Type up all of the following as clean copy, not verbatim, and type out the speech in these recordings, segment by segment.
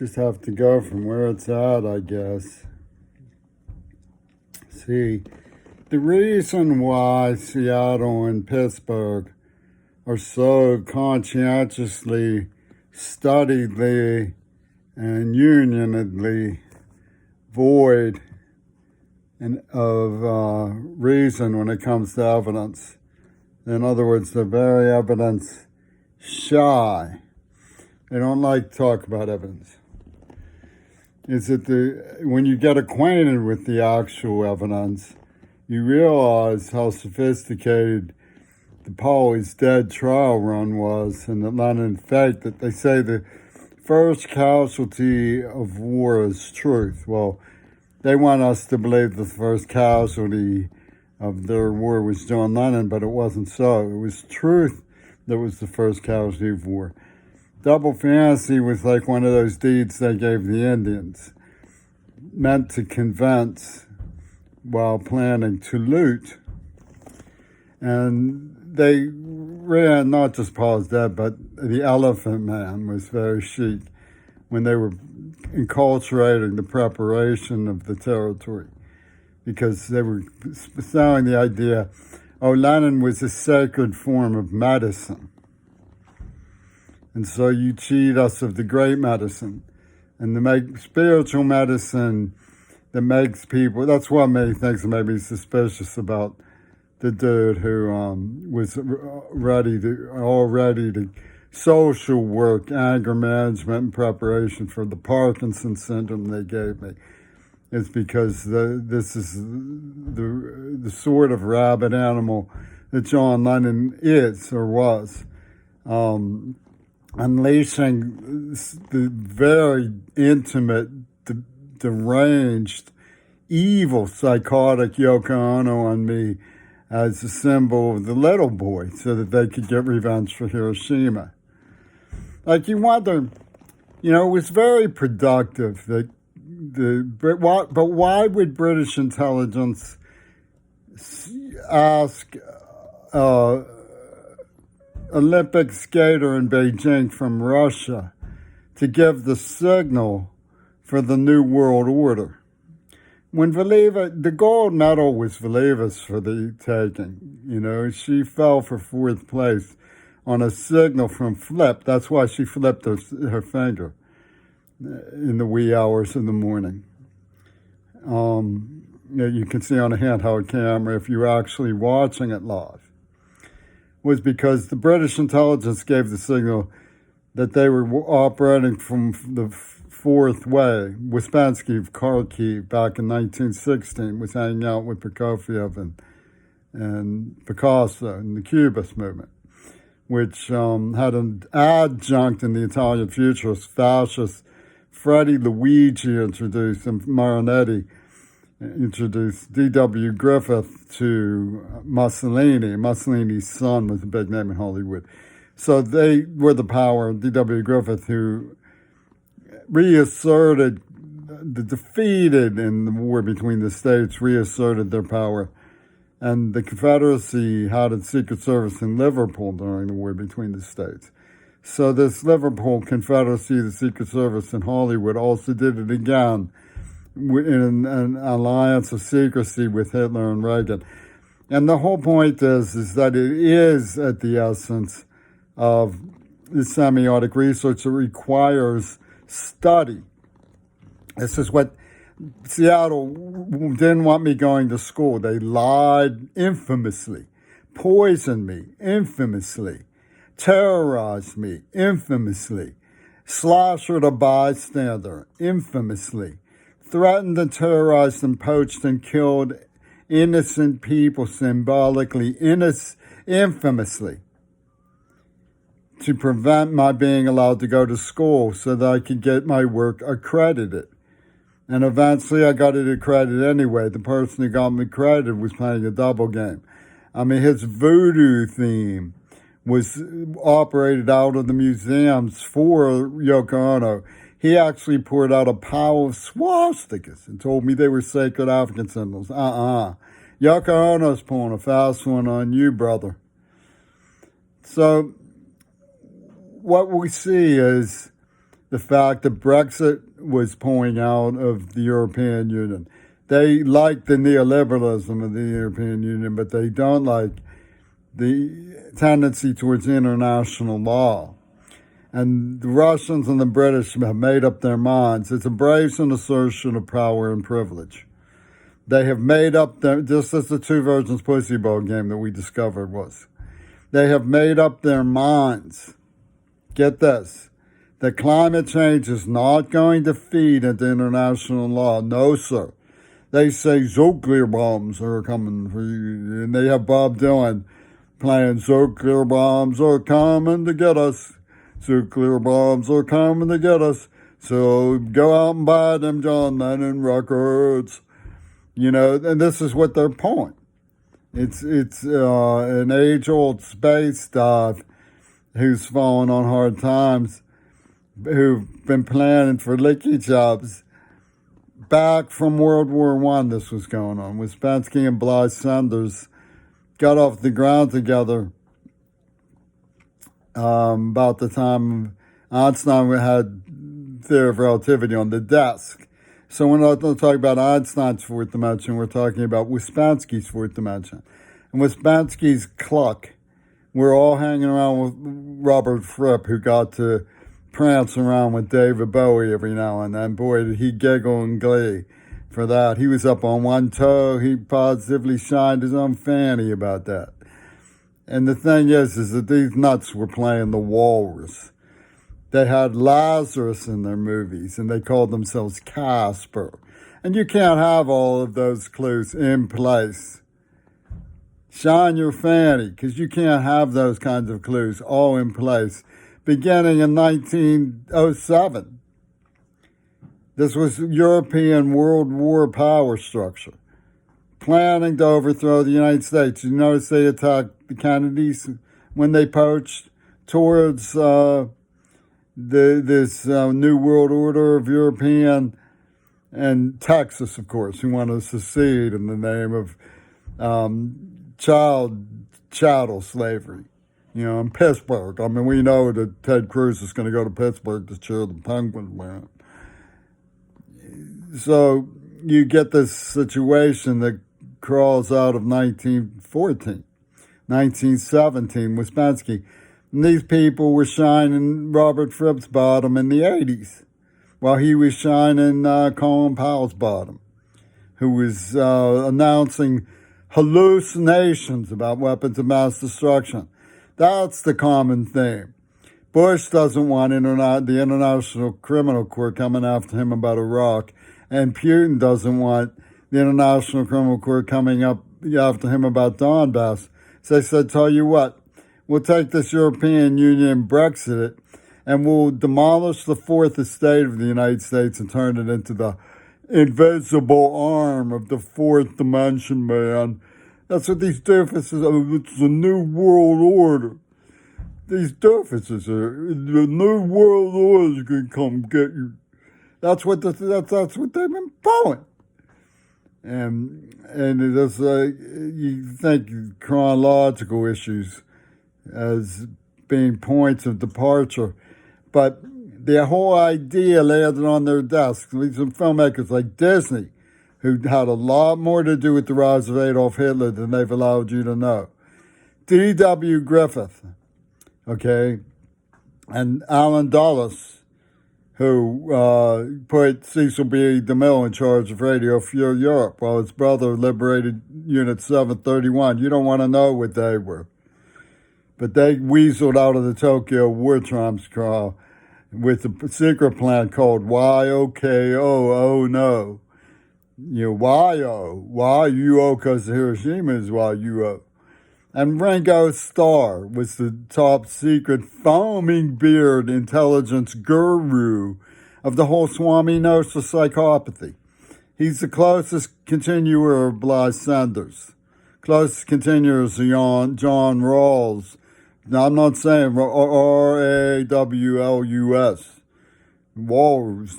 Just have to go from where it's at, I guess. See, the reason why Seattle and Pittsburgh are so conscientiously, studiedly, and unionedly void of reason when it comes to evidence. In other words, they're very evidence shy. They don't like to talk about evidence. Is that when you get acquainted with the actual evidence, you realize how sophisticated the Pauly's dead trial run was, and that Lenin faked it. They say the first casualty of war is truth. Well, they want us to believe the first casualty of their war was John Lennon, but it wasn't so. It was truth that was the first casualty of war. Double fantasy was like one of those deeds they gave the Indians, meant to convince while planning to loot. And they ran, not just Paul's dead, but the Elephant Man was very chic when they were enculturating the preparation of the territory, because they were selling the idea, Lenin was a sacred form of medicine. And so you cheat us of the great medicine. And to make spiritual medicine that makes people, that's what made things made me suspicious about the dude who was ready to social work, anger management, and preparation for the Parkinson's syndrome they gave me. It's because this is the sort of rabid animal that John Lennon is or was. Unleashing the very intimate, deranged, evil, psychotic Yoko Ono on me as a symbol of the little boy so that they could get revenge for Hiroshima. Like, you wonder, it was very productive that but why would British intelligence ask Olympic skater in Beijing from Russia to give the signal for the New World Order? When the gold medal was Valeva's for the taking. She fell for fourth place on a signal from Flip. That's why she flipped her finger in the wee hours of the morning. You can see on a handheld camera if you're actually watching it live. Was because the British intelligence gave the signal that they were operating from the fourth way. Ouspensky of Kharkiv back in 1916 was hanging out with Prokofiev and Picasso in the Cubist movement, which had an adjunct in the Italian futurist fascist Freddie Luigi introduced, and Marinetti introduced D.W. Griffith to Mussolini. Mussolini's son was a big name in Hollywood. So they were the power, D.W. Griffith, who reasserted, the defeated in the war between the states, reasserted their power. And the Confederacy had its Secret Service in Liverpool during the war between the states. So this Liverpool Confederacy, the Secret Service in Hollywood, also did it again in an alliance of secrecy with Hitler and Reagan. And the whole point is that it is at the essence of the semiotic research that requires study. This is what Seattle didn't want me going to school. They lied infamously, poisoned me infamously, terrorized me infamously, slashed a bystander infamously, threatened and terrorized and poached and killed innocent people symbolically, infamously, to prevent my being allowed to go to school so that I could get my work accredited. And eventually I got it accredited anyway. The person who got me accredited was playing a double game. His voodoo theme was operated out of the museums for Yoko Ono. He actually poured out a pile of swastikas and told me they were sacred African symbols. Yoko Ono's pulling a fast one on you, brother. So what we see is the fact that Brexit was pulling out of the European Union. They like the neoliberalism of the European Union, but they don't like the tendency towards international law. And the Russians and the British have made up their minds. It's a brazen assertion of power and privilege. They have made up their, just as the Two Virgins Pussy Bowl game that we discovered was. They have made up their minds. Get this. That climate change is not going to feed into international law. No, sir. They say nuclear bombs are coming for you. And they have Bob Dylan playing nuclear bombs are coming to get us. Nuclear bombs are coming to get us. So go out and buy them John Lennon records. You know, and this is what they're pulling. It's an age-old space dive who's fallen on hard times, who've been planning for leaky jobs. Back from World War I, this was going on. Ouspensky and Blythe Sanders got off the ground together about the time Einstein had theory of relativity on the desk. So we're not talking about Einstein's fourth dimension, we're talking about Ouspensky's fourth dimension. And Ouspensky's cluck, we're all hanging around with Robert Fripp, who got to prance around with David Bowie every now and then. Boy, did he giggle in glee for that. He was up on one toe. He positively shined his own fanny about that. And the thing is that these nuts were playing the Walrus. They had Lazarus in their movies, and they called themselves Casper. And you can't have all of those clues in place. Shine your fanny, because you can't have those kinds of clues all in place. Beginning in 1907. This was European World War power structure, planning to overthrow the United States. You notice they attacked the Kennedys when they poached towards this new world order of European, and Texas, of course, who wanted to secede in the name of chattel slavery. You know, in Pittsburgh. I mean, we know that Ted Cruz is going to go to Pittsburgh to cheer the Penguins win. So you get this situation that crawls out of 1914, 1917, Ouspensky. And these people were shining Robert Fripp's bottom in the 80s, while he was shining Colin Powell's bottom, who was announcing hallucinations about weapons of mass destruction. That's the common theme. Bush doesn't want the International Criminal Court coming after him about Iraq, and Putin doesn't want the International Criminal Court coming up after him about Donbass. So they said, tell you what, we'll take this European Union, Brexit it, and we'll demolish the fourth estate of the United States and turn it into the invisible arm of the fourth dimension, man. That's what these doofuses are. It's the new world order. These doofuses are, the new world order is going to come get you. That's what they've been pulling. And it's you think chronological issues as being points of departure, but the whole idea landed on their desks. Some filmmakers like Disney, who had a lot more to do with the rise of Adolf Hitler than they've allowed you to know. D.W. Griffith, okay, and Alan Dulles, who put Cecil B. DeMille in charge of Radio Free Europe while his brother liberated Unit 731. You don't want to know what they were. But they weaseled out of the Tokyo War Crimes trial with a secret plan called YOKO, oh no. You know, Y-U-O, because Hiroshima is Y-U-O. And Ringo Starr was the top secret foaming beard intelligence guru of the whole Swami Nosa psychopathy. He's the closest continuer of Blythe Sanders. Closest continuer is John Rawls. Now, I'm not saying R-A-W-L-U-S. Walrus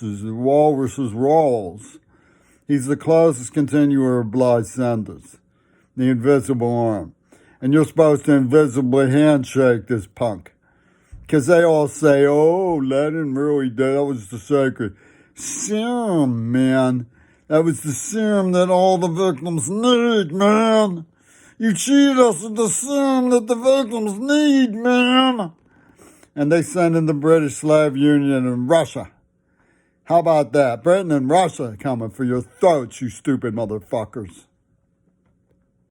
is Rawls. He's the closest continuer of Blythe Sanders, the invisible arm. And you're supposed to invisibly handshake this punk Because they all say, oh, Lenin really did. That was the sacred serum, man. That was the serum that all the victims need, man. You cheated us with the serum that the victims need, man. And they sent in the British Slave Union and Russia. How about that? Britain and Russia coming for your throats, you stupid motherfuckers.